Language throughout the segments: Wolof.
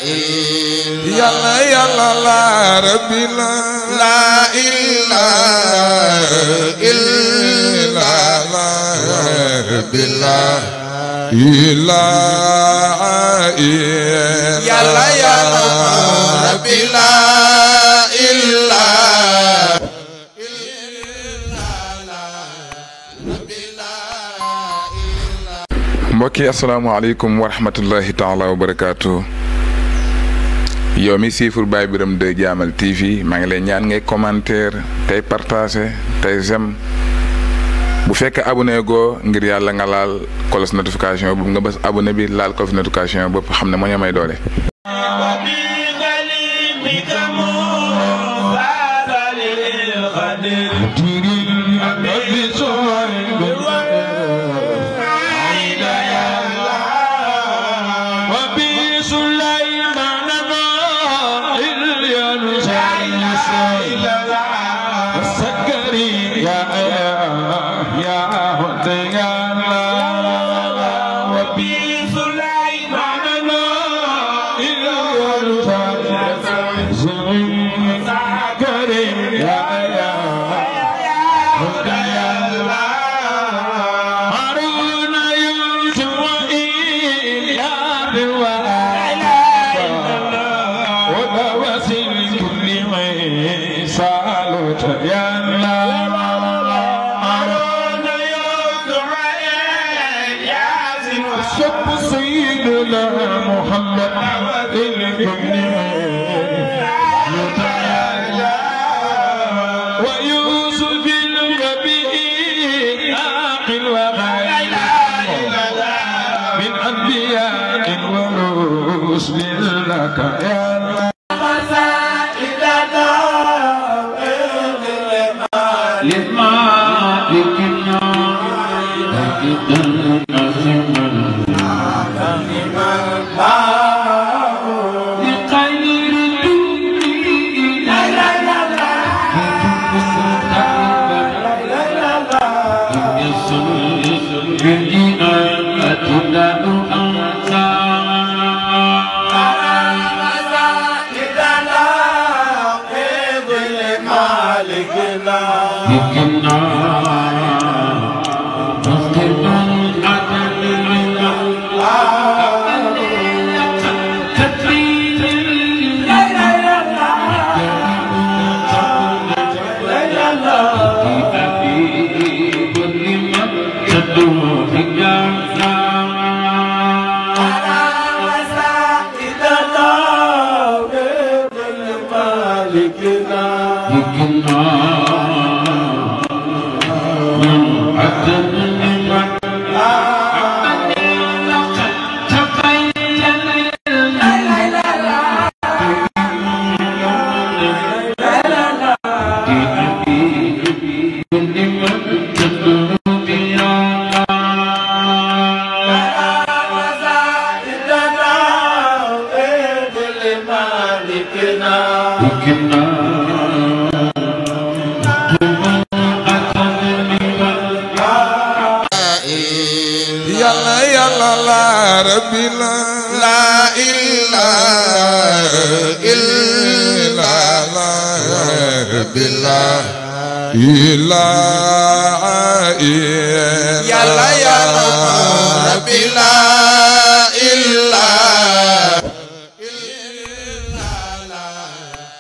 يلا يلا لا ربي لا إله إلا ربي لا إله يلا يلا ربي لا إله mbokk yi asalaamaaleykum wa rahmatullahi taala wa barakaatu. yow mi siifur Baye Birame 2 Jaamal TV maa ngi lay ñaan ngay commentaire tey partager tey j'aime bu fekkee abonné goo ngir yàlla nga laal cloche notification boobu nga bës abonné bi laal cloche notification boobu xam ne moo ñu may doole.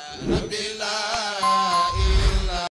Rabbi